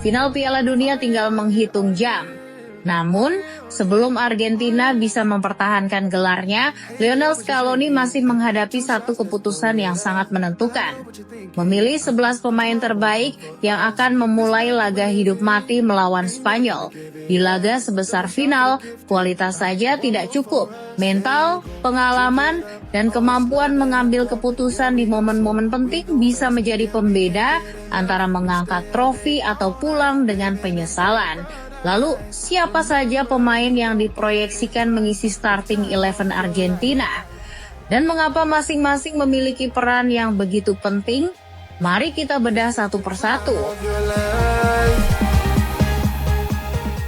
Final Piala Dunia tinggal menghitung jam. Namun, sebelum Argentina bisa mempertahankan gelarnya, Lionel Scaloni masih menghadapi satu keputusan yang sangat menentukan. Memilih 11 pemain terbaik yang akan memulai laga hidup mati melawan Spanyol. Di laga sebesar final, kualitas saja tidak cukup. Mental, pengalaman, dan kemampuan mengambil keputusan di momen-momen penting bisa menjadi pembeda antara mengangkat trofi atau pulang dengan penyesalan. Lalu, siapa saja pemain yang diproyeksikan mengisi starting 11 Argentina? Dan mengapa masing-masing memiliki peran yang begitu penting? Mari kita bedah satu persatu.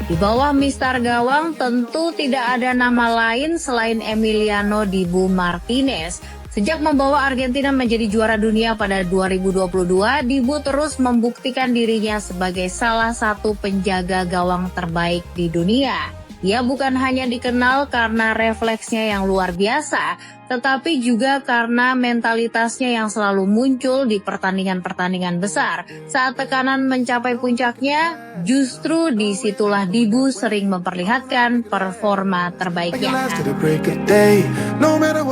Di bawah Mister Gawang tentu tidak ada nama lain selain Emiliano Dibu Martinez. Sejak membawa Argentina menjadi juara dunia pada 2022, Dibu terus membuktikan dirinya sebagai salah satu penjaga gawang terbaik di dunia. Ia bukan hanya dikenal karena refleksnya yang luar biasa, tetapi juga karena mentalitasnya yang selalu muncul di pertandingan-pertandingan besar. Saat tekanan mencapai puncaknya, justru disitulah Dibu sering memperlihatkan performa terbaiknya.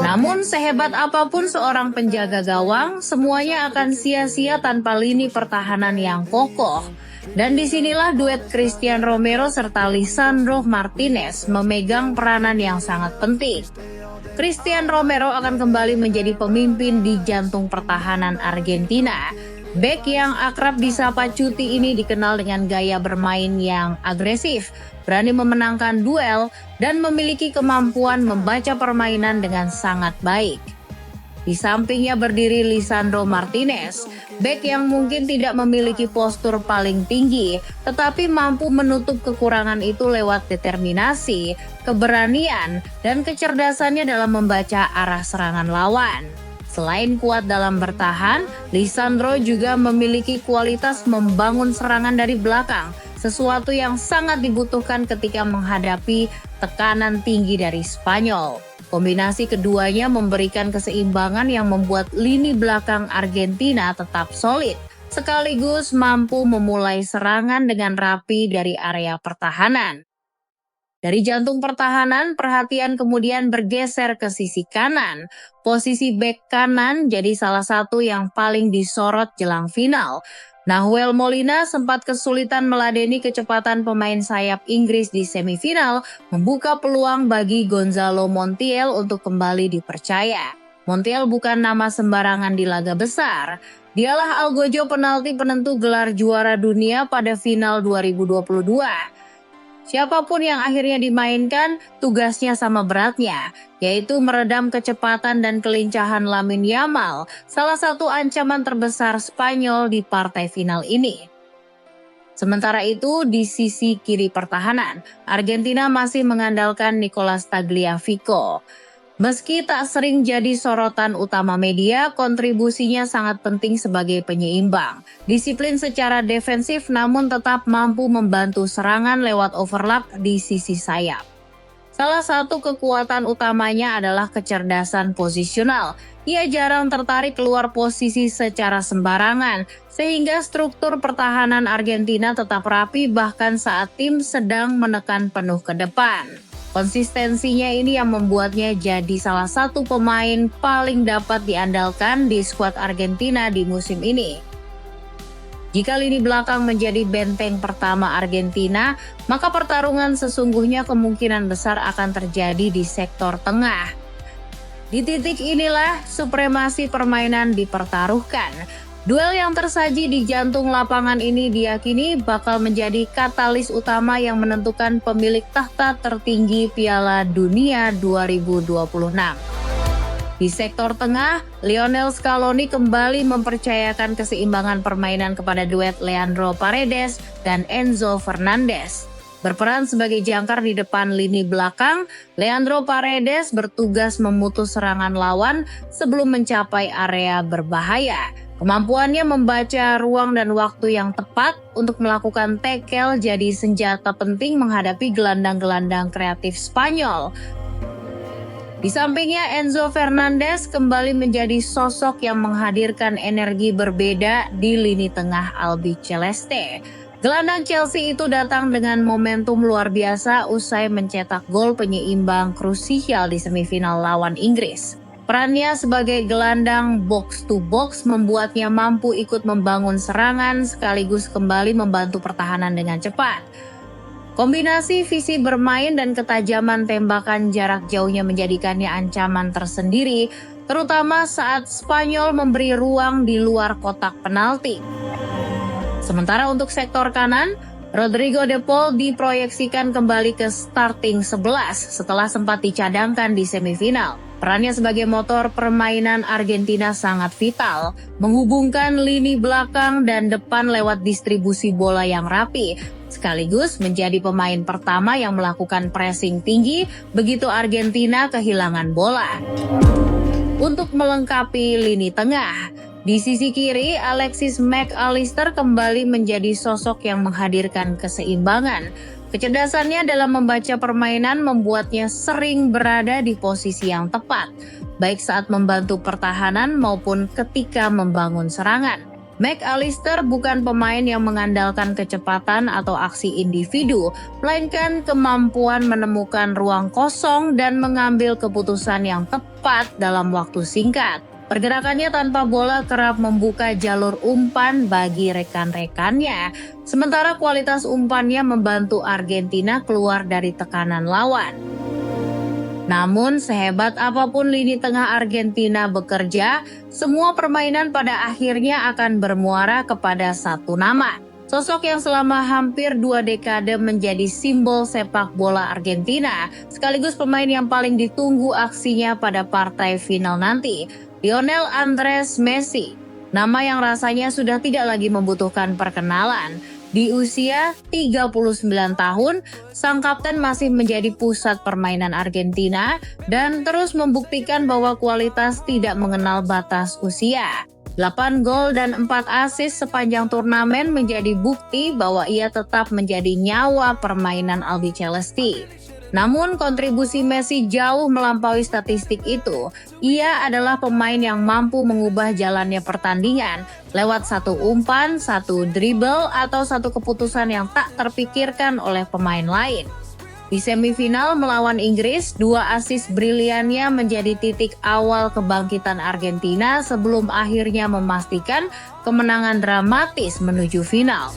Namun sehebat apapun seorang penjaga gawang, semuanya akan sia-sia tanpa lini pertahanan yang kokoh. Dan disinilah duet Christian Romero serta Lisandro Martinez memegang peranan yang sangat penting. Christian Romero akan kembali menjadi pemimpin di jantung pertahanan Argentina. Bek yang akrab disapa Cuti ini dikenal dengan gaya bermain yang agresif, berani memenangkan duel, dan memiliki kemampuan membaca permainan dengan sangat baik. Di sampingnya berdiri Lisandro Martinez, bek yang mungkin tidak memiliki postur paling tinggi, tetapi mampu menutup kekurangan itu lewat determinasi, keberanian, dan kecerdasannya dalam membaca arah serangan lawan. Selain kuat dalam bertahan, Lisandro juga memiliki kualitas membangun serangan dari belakang, sesuatu yang sangat dibutuhkan ketika menghadapi tekanan tinggi dari Spanyol. Kombinasi keduanya memberikan keseimbangan yang membuat lini belakang Argentina tetap solid, sekaligus mampu memulai serangan dengan rapi dari area pertahanan. Dari jantung pertahanan, perhatian kemudian bergeser ke sisi kanan. Posisi bek kanan jadi salah satu yang paling disorot jelang final. Nahuel Molina sempat kesulitan meladeni kecepatan pemain sayap Inggris di semifinal, membuka peluang bagi Gonzalo Montiel untuk kembali dipercaya. Montiel bukan nama sembarangan di laga besar. Dialah algojo penalti penentu gelar juara dunia pada final 2022. Siapapun yang akhirnya dimainkan, tugasnya sama beratnya, yaitu meredam kecepatan dan kelincahan Lamine Yamal, salah satu ancaman terbesar Spanyol di partai final ini. Sementara itu, di sisi kiri pertahanan, Argentina masih mengandalkan Nicolas Tagliafico. Meski tak sering jadi sorotan utama media, kontribusinya sangat penting sebagai penyeimbang. Disiplin secara defensif namun tetap mampu membantu serangan lewat overlap di sisi sayap. Salah satu kekuatan utamanya adalah kecerdasan posisional. Ia jarang tertarik keluar posisi secara sembarangan, sehingga struktur pertahanan Argentina tetap rapi bahkan saat tim sedang menekan penuh ke depan. Konsistensinya ini yang membuatnya jadi salah satu pemain paling dapat diandalkan di skuad Argentina di musim ini. Jika lini belakang menjadi benteng pertama Argentina, maka pertarungan sesungguhnya kemungkinan besar akan terjadi di sektor tengah. Di titik inilah supremasi permainan dipertaruhkan. Duel yang tersaji di jantung lapangan ini diyakini bakal menjadi katalis utama yang menentukan pemilik tahta tertinggi Piala Dunia 2026. Di sektor tengah, Lionel Scaloni kembali mempercayakan keseimbangan permainan kepada duet Leandro Paredes dan Enzo Fernandez. Berperan sebagai jangkar di depan lini belakang, Leandro Paredes bertugas memutus serangan lawan sebelum mencapai area berbahaya. Kemampuannya membaca ruang dan waktu yang tepat untuk melakukan tackle jadi senjata penting menghadapi gelandang-gelandang kreatif Spanyol. Di sampingnya, Enzo Fernandez kembali menjadi sosok yang menghadirkan energi berbeda di lini tengah Albiceleste. Gelandang Chelsea itu datang dengan momentum luar biasa usai mencetak gol penyeimbang krusial di semifinal lawan Inggris. Perannya sebagai gelandang box-to-box membuatnya mampu ikut membangun serangan sekaligus kembali membantu pertahanan dengan cepat. Kombinasi visi bermain dan ketajaman tembakan jarak jauhnya menjadikannya ancaman tersendiri, terutama saat Spanyol memberi ruang di luar kotak penalti. Sementara untuk sektor kanan, Rodrigo de Paul diproyeksikan kembali ke starting 11 setelah sempat dicadangkan di semifinal. Perannya sebagai motor permainan Argentina sangat vital, menghubungkan lini belakang dan depan lewat distribusi bola yang rapi, sekaligus menjadi pemain pertama yang melakukan pressing tinggi begitu Argentina kehilangan bola. Untuk melengkapi lini tengah, di sisi kiri, Alexis Mac Allister kembali menjadi sosok yang menghadirkan keseimbangan. Kecerdasannya dalam membaca permainan membuatnya sering berada di posisi yang tepat, baik saat membantu pertahanan maupun ketika membangun serangan. Mac Allister bukan pemain yang mengandalkan kecepatan atau aksi individu, melainkan kemampuan menemukan ruang kosong dan mengambil keputusan yang tepat dalam waktu singkat. Pergerakannya tanpa bola kerap membuka jalur umpan bagi rekan-rekannya, sementara kualitas umpannya membantu Argentina keluar dari tekanan lawan. Namun sehebat apapun lini tengah Argentina bekerja, semua permainan pada akhirnya akan bermuara kepada satu nama. Sosok yang selama hampir 2 dekade menjadi simbol sepak bola Argentina, sekaligus pemain yang paling ditunggu aksinya pada partai final nanti. Lionel Andres Messi, nama yang rasanya sudah tidak lagi membutuhkan perkenalan. Di usia 39 tahun, sang kapten masih menjadi pusat permainan Argentina dan terus membuktikan bahwa kualitas tidak mengenal batas usia. 8 gol dan 4 assist sepanjang turnamen menjadi bukti bahwa ia tetap menjadi nyawa permainan Albiceleste. Namun kontribusi Messi jauh melampaui statistik itu. Ia adalah pemain yang mampu mengubah jalannya pertandingan lewat satu umpan, satu dribble, atau satu keputusan yang tak terpikirkan oleh pemain lain. Di semifinal melawan Inggris, 2 assist briliannya menjadi titik awal kebangkitan Argentina sebelum akhirnya memastikan kemenangan dramatis menuju final.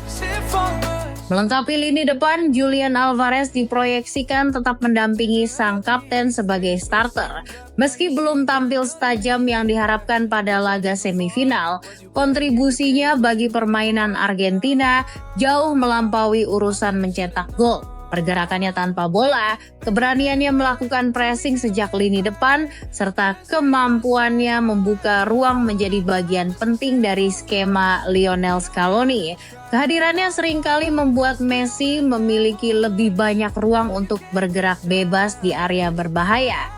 Melengkapi lini depan, Julian Alvarez diproyeksikan tetap mendampingi sang kapten sebagai starter. Meski belum tampil setajam yang diharapkan pada laga semifinal, kontribusinya bagi permainan Argentina jauh melampaui urusan mencetak gol. Pergerakannya tanpa bola, keberaniannya melakukan pressing sejak lini depan, serta kemampuannya membuka ruang menjadi bagian penting dari skema Lionel Scaloni. Kehadirannya seringkali membuat Messi memiliki lebih banyak ruang untuk bergerak bebas di area berbahaya.